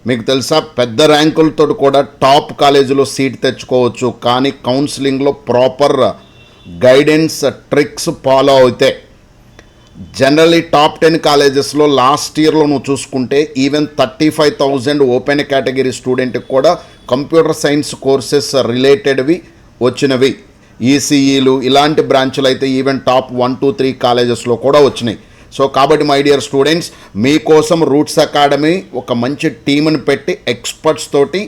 మీకు తెలుసా, పెద్ద ర్యాంకులతో కూడా టాప్ కాలేజీలో సీట్ తెచ్చుకోవచ్చు. కానీ కౌన్సిలింగ్లో ప్రాపర్ గైడెన్స్ ట్రిక్స్ ఫాలో అయితే జనరలీ టాప్ 10 కాలేజెస్లో లాస్ట్ ఇయర్లో నువ్వు చూసుకుంటే ఈవెన్ 35,000 ఓపెన్ కేటగిరీ స్టూడెంట్కి కూడా కంప్యూటర్ సైన్స్ కోర్సెస్ రిలేటెడ్వి వచ్చినవి. ఈసీఈలు ఇలాంటి బ్రాంచులు అయితే ఈవెన్ టాప్ 1, 2, 3 కాలేజెస్లో కూడా వచ్చినాయి. సో కాబట్టి మై డియర్ స్టూడెంట్స్, మీకోసం రూట్స్ అకాడమీ ఒక మంచి టీంని పెట్టి ఎక్స్పర్ట్స్ తోటి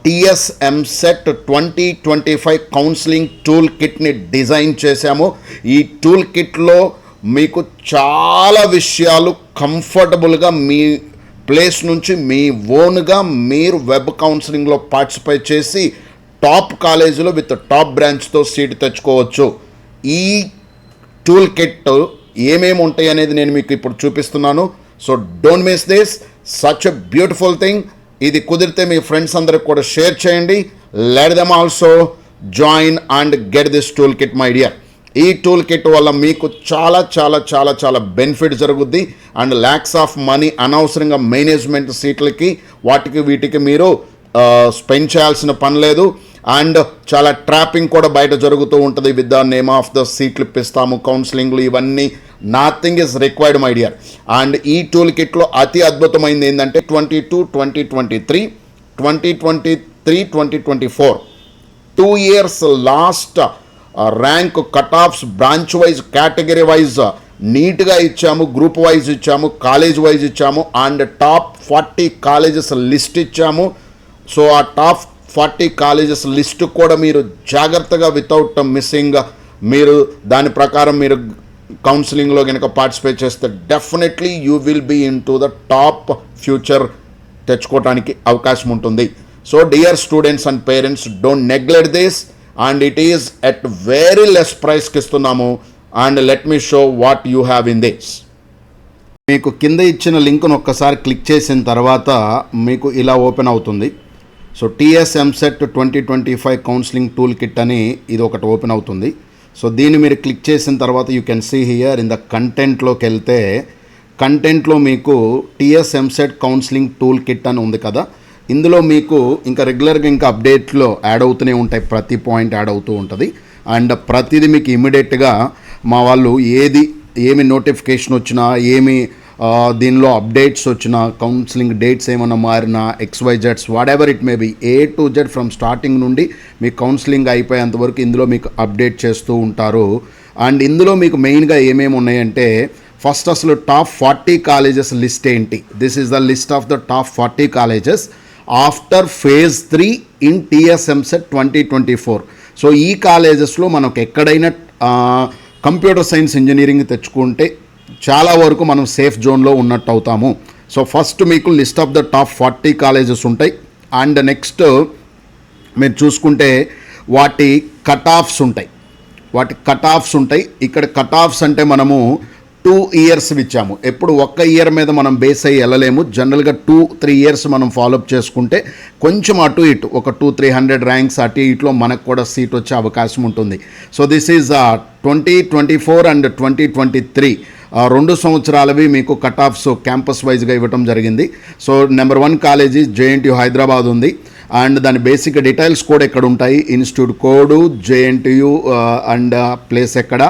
టీఎస్ ఎంసెట్ 2025 కౌన్సిలింగ్ టూల్ కిట్ని డిజైన్ చేశాము. ఈ టూల్ కిట్లో మీకు చాలా విషయాలు కంఫర్టబుల్గా మీ ప్లేస్ నుంచి మీ ఓన్గా మీరు వెబ్ కౌన్సిలింగ్లో పార్టిసిపేట్ చేసి టాప్ కాలేజీలో విత్ టాప్ బ్రాంచ్తో సీట్ తెచ్చుకోవచ్చు. ఈ టూల్ కిట్ ఏమేమి ఉంటాయి అనేది నేను మీకు ఇప్పుడు చూపిస్తున్నాను. So don't miss this, such a beautiful thing. ఇది కుదిరితే మీ ఫ్రెండ్స్ అందరికి కూడా షేర్ చేయండి. Let them also join and get this tool kit my dear. ఈ టూల్ కిట్ వల్ల మీకు చాలా చాలా చాలా చాలా బెనిఫిట్ జరుగుద్ది. అండ్ ల్యాక్స్ ఆఫ్ మనీ అనవసరంగా మేనేజ్మెంట్ సీట్లకి వాటికి వీటికి మీరు స్పెండ్ చేయాల్సిన పని లేదు. అండ్ చాలా ట్రాపింగ్ కూడా బయట జరుగుతూ ఉంటుంది. With the name of the సీట్లు ఇప్పిస్తాము, కౌన్సిలింగ్లు, ఇవన్నీ nothing is required my dear. And ఈ టూల్ కిట్లో అతి అద్భుతమైనది ఏంటంటే 22, 2023, 2023, 2024 2 years last rank cut offs branch wise category wise నీట్గా ఇచ్చాము, గ్రూప్ వైజ్ ఇచ్చాము, కాలేజ్ వైజ్ ఇచ్చాము. అండ్ టాప్ 40 కాలేజెస్ లిస్ట్ ఇచ్చాము. సో ఆ టాప్ 40 కాలేజెస్ లిస్ట్ కూడా మీరు జాగ్రత్తగా వితౌట్ మిస్సింగ్ మీరు దాని ప్రకారం మీరు కౌన్సిలింగ్లో కనుక పార్టిసిపేట్ చేస్తే definitely you will be in to the top future తెచ్చుకోవడానికి అవకాశం ఉంటుంది. So dear students and parents, don't neglect this. And it is at very less ప్రైస్కి ఇస్తున్నాము. And let me show what you have in this. మీకు కింద ఇచ్చిన లింక్ను ఒక్కసారి క్లిక్ చేసిన తర్వాత మీకు ఇలా ఓపెన్ అవుతుంది. So TS EAMCET 2025 counselling tool kit అని ఇది ఒకటి ఓపెన్ అవుతుంది. సో దీన్ని మీరు క్లిక్ చేసిన తర్వాత you can see here in the కంటెంట్లోకి వెళ్తే కంటెంట్లో మీకు TS EAMCET counselling tool kit అని ఉంది కదా. ఇందులో మీకు ఇంకా రెగ్యులర్గా ఇంకా అప్డేట్లో యాడ్ అవుతూనే ఉంటాయి, ప్రతి పాయింట్ యాడ్ అవుతూ ఉంటుంది. అండ్ ప్రతిదీ మీకు ఇమీడియట్గా మా వాళ్ళు ఏమి నోటిఫికేషన్ వచ్చినా, ఏమి దీనిలో అప్డేట్స్ వచ్చిన, కౌన్సిలింగ్ డేట్స్ ఏమైనా మారినా, XYZ what ever it may be, A to Z from starting నుండి మీ కౌన్సిలింగ్ అయిపోయేంత వరకు ఇందులో మీకు అప్డేట్ చేస్తూ ఉంటారు. అండ్ ఇందులో మీకు మెయిన్గా ఏమేమి ఉన్నాయంటే, ఫస్ట్ అసలు టాప్ 40 కాలేజెస్ లిస్ట్ ఏంటి. This is the list of the top 40 colleges after phase 3 in TS EAMCET 2024. So ఈ కాలేజెస్లో మనకు ఎక్కడైనా కంప్యూటర్ సైన్స్ ఇంజనీరింగ్ తెచ్చుకుంటే చాలా వరకు మనం సేఫ్ జోన్లో ఉన్నట్టు అవుతాము. సో ఫస్ట్ మీకు list of the top 40 colleges ఉంటాయి. అండ్ నెక్స్ట్ మీరు చూసుకుంటే వాటి కట్ ఆఫ్స్ ఉంటాయి. ఇక్కడ కట్ ఆఫ్స్ అంటే మనము 2 years ఇచ్చాము. ఎప్పుడు ఒక్క ఇయర్ మీద మనం బేస్ అయ్యి వెళ్ళలేము. జనరల్గా 2-3 years మనం ఫాలోఅప్ చేసుకుంటే కొంచెం అటు ఇటు ఒక 200-300 ర్యాంక్స్ అటు ఇటులో మనకు కూడా సీట్ వచ్చే అవకాశం ఉంటుంది. సో దిస్ ఈజ్ 2024 అండ్ 2023 2 సంవత్సరాలవి మీకు కట్ ఆఫ్స్ క్యాంపస్ వైజ్గా ఇవ్వటం జరిగింది. So number 1 college JNTU Hyderabad ఉంది. అండ్ దాని బేసిక్ డీటెయిల్స్ కూడా ఎక్కడ ఉంటాయి, institute code, JNTU and place ఎక్కడ,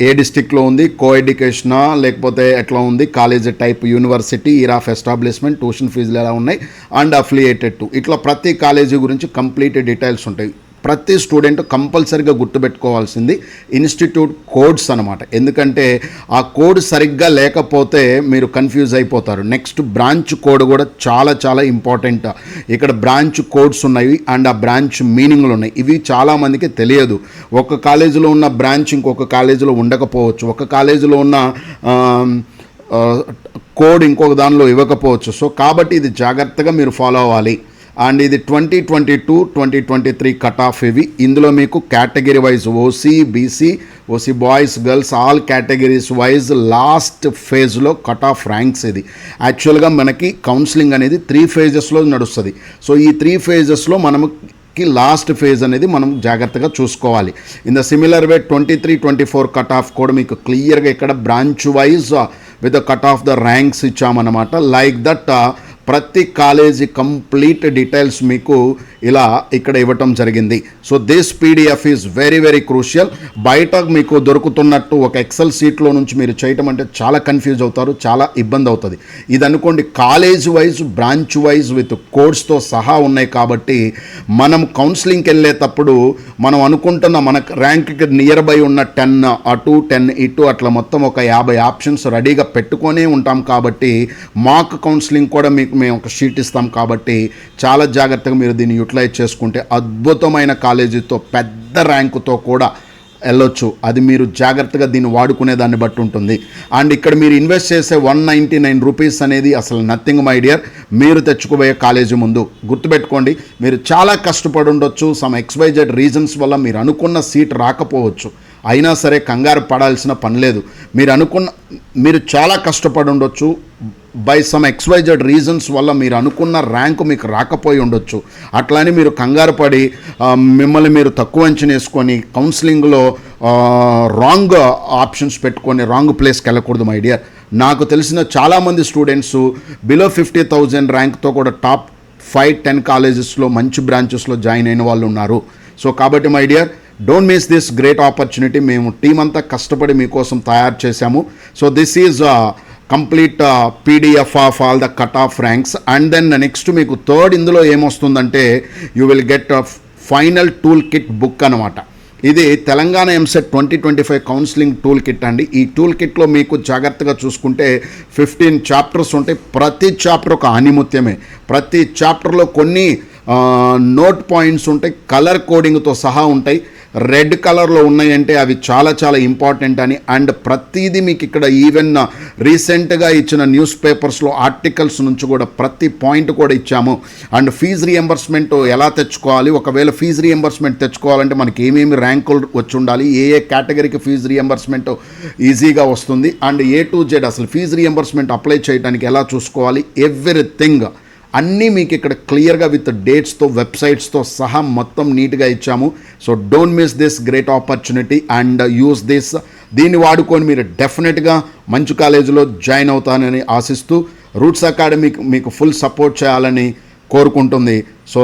ఏ డిస్టిక్లో ఉంది, కో ఎడ్యుకేషనా లేకపోతే ఎట్లా ఉంది, college type, university, year of establishment, tuition ఫీజులు ఎలా ఉన్నాయి, అండ్ అఫిలియేటెడ్ టు, ఇట్లా ప్రతి కాలేజీ గురించి కంప్లీట్ డీటెయిల్స్ ఉంటాయి. ప్రతి స్టూడెంట్ కంపల్సరీగా గుర్తుపెట్టుకోవాల్సింది ఇన్స్టిట్యూట్ కోడ్స్ అనమాట. ఎందుకంటే ఆ కోడ్ సరిగ్గా లేకపోతే మీరు కన్ఫ్యూజ్ అయిపోతారు. నెక్స్ట్ బ్రాంచ్ కోడ్ కూడా చాలా చాలా ఇంపార్టెంట్. ఇక్కడ బ్రాంచ్ కోడ్స్ ఉన్నాయి అండ్ ఆ బ్రాంచ్ మీనింగ్లు ఉన్నాయి. ఇవి చాలామందికి తెలియదు. ఒక కాలేజీలో ఉన్న బ్రాంచ్ ఇంకొక కాలేజీలో ఉండకపోవచ్చు, ఒక కాలేజీలో ఉన్న కోడ్ ఇంకొక దానిలో ఇవ్వకపోవచ్చు. సో కాబట్టి ఇది జాగ్రత్తగా మీరు ఫాలో అవ్వాలి. అండ్ ఇది 2022-2023 కట్ ఆఫ్ ఇవి. ఇందులో మీకు category wise OC, BC, OC boys, girls all categories wise last ఫేజ్లో కట్ ఆఫ్ ర్యాంక్స్. ఇది యాక్చువల్గా మనకి కౌన్సిలింగ్ అనేది 3 phases నడుస్తుంది. సో ఈ 3 phases మనకి లాస్ట్ ఫేజ్ అనేది మనం జాగ్రత్తగా చూసుకోవాలి. In the similar way 23-24 cut off కూడా మీకు క్లియర్గా ఇక్కడ branch wise with the cut off the ranks ఇచ్చామన్నమాట. లైక్ దట్ ప్రతి కాలేజీ కంప్లీట్ డీటెయిల్స్ మీకు ఇలా ఇక్కడ ఇవ్వటం జరిగింది. So this PDF is very very crucial. బయట మీకు దొరుకుతున్నట్టు ఒక ఎక్సెల్ సీట్లో నుంచి మీరు చేయటం అంటే చాలా కన్ఫ్యూజ్ అవుతారు, చాలా ఇబ్బంది అవుతుంది. ఇది అనుకోండి college wise, branch wise with కోడ్స్తో సహా ఉన్నాయి. కాబట్టి మనం కౌన్సిలింగ్కి వెళ్ళేటప్పుడు మనం అనుకుంటున్న మనకు ర్యాంక్కి నియర్ బై ఉన్న 10 అటు 10 ఇటు అట్లా మొత్తం ఒక 50 ఆప్షన్స్ రెడీగా పెట్టుకొనే ఉంటాం. కాబట్టి మాక్ కౌన్సిలింగ్ కూడా మీకు మేము ఒక షీట్ ఇస్తాం. కాబట్టి చాలా జాగ్రత్తగా మీరు దీన్ని యూటిలైజ్ చేసుకుంటే అద్భుతమైన కాలేజీతో పెద్ద ర్యాంకుతో కూడా వెళ్ళొచ్చు. అది మీరు జాగ్రత్తగా దీన్ని వాడుకునే దాన్ని బట్టి ఉంటుంది. అండ్ ఇక్కడ మీరు ఇన్వెస్ట్ చేసే 199 రూపీస్ అనేది అసలు నథింగ్ మై డియర్. మీరు తెచ్చుకోబోయే కాలేజీ ముందు గుర్తుపెట్టుకోండి, మీరు చాలా కష్టపడి ఉండొచ్చు. సమ్ XYZ రీజన్స్ వల్ల మీరు అనుకున్న సీట్ రాకపోవచ్చు. అయినా సరే కంగారు పడాల్సిన పని లేదు. మీరు చాలా కష్టపడి ఉండొచ్చు. బై సమ్ XYZ రీజన్స్ వల్ల మీరు అనుకున్న ర్యాంకు మీకు రాకపోయి ఉండొచ్చు. అట్లానే మీరు కంగారు పడి మిమ్మల్ని మీరు తక్కువ అంచనా వేసుకొని కౌన్సిలింగ్లో రాంగ్ ఆప్షన్స్ పెట్టుకొని రాంగ్ ప్లేస్కి వెళ్ళకూడదు మై డియర్. నాకు తెలిసిన చాలామంది స్టూడెంట్స్ బిలో 50,000 ర్యాంక్తో కూడా టాప్ 5-10 కాలేజెస్లో మంచి బ్రాంచెస్లో జాయిన్ అయిన వాళ్ళు ఉన్నారు. సో కాబట్టి my dear, don't miss this great opportunity. మేము టీం అంతా కష్టపడి మీకోసం తయారు చేశాము. So this is complete PDF of all the cut off ranks. And then next మీకు థర్డ్ ఇందులో ఏమొస్తుందంటే you will get final tool kit book అనమాట. ఇది Telangana EAMCET 2025 counselling tool kit అండి. ఈ టూల్ కిట్లో మీకు జాగ్రత్తగా చూసుకుంటే 15 చాప్టర్స్ ఉంటాయి. ప్రతి చాప్టర్ ఒక ఆణిముత్యమే. ప్రతి చాప్టర్లో కొన్ని నోట్ పాయింట్స్ ఉంటాయి, కలర్ కోడింగ్తో సహా ఉంటాయి. రెడ్ కలర్లో ఉన్నాయంటే అవి చాలా చాలా ఇంపార్టెంట్ అని. అండ్ ప్రతిదీ మీకు ఇక్కడ ఈవెన్ రీసెంట్గా ఇచ్చిన న్యూస్ పేపర్స్లో ఆర్టికల్స్ నుంచి కూడా ప్రతి పాయింట్ కూడా ఇచ్చాము. అండ్ ఫీజు రియంబర్స్మెంట్ ఎలా తెచ్చుకోవాలి, ఒకవేళ ఫీజు రియంబర్స్మెంట్ తెచ్చుకోవాలంటే మనకి ఏమేమి ర్యాంకులు వచ్చి ఉండాలి, ఏ కేటగిరీకి ఫీజు రియంబర్స్మెంట్ ఈజీగా వస్తుంది, అండ్ A to Z అసలు ఫీజు రియంబర్స్మెంట్ అప్లై చేయడానికి ఎలా చూసుకోవాలి, ఎవ్రీథింగ్ అన్నీ మీకు ఇక్కడ క్లియర్గా విత్ డేట్స్తో వెబ్సైట్స్తో సహా మొత్తం నీట్గా ఇచ్చాము. So don't miss this great opportunity and use this. దీన్ని వాడుకొని మీరు డెఫినెట్గా మంచి కాలేజీలో జాయిన్ అవుతానని ఆశిస్తూ రూట్స్ అకాడమీ మీకు ఫుల్ సపోర్ట్ చేయాలని కోరుకుంటుంది. So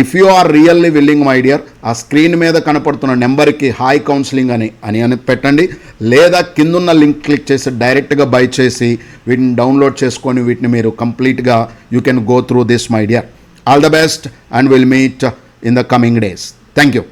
if you are really willing my dear, ఆ స్క్రీన్ మీద కనపడుతున్న నెంబర్కి హాయ్ కౌన్సిలింగ్ అని పెట్టండి, లేదా కిందున్న లింక్ క్లిక్ చేసి డైరెక్ట్గా బై చేసి వీటిని డౌన్లోడ్ చేసుకొని వీటిని మీరు కంప్లీట్గా you can go through this my dear. All the best and will meet in the coming days. Thank you.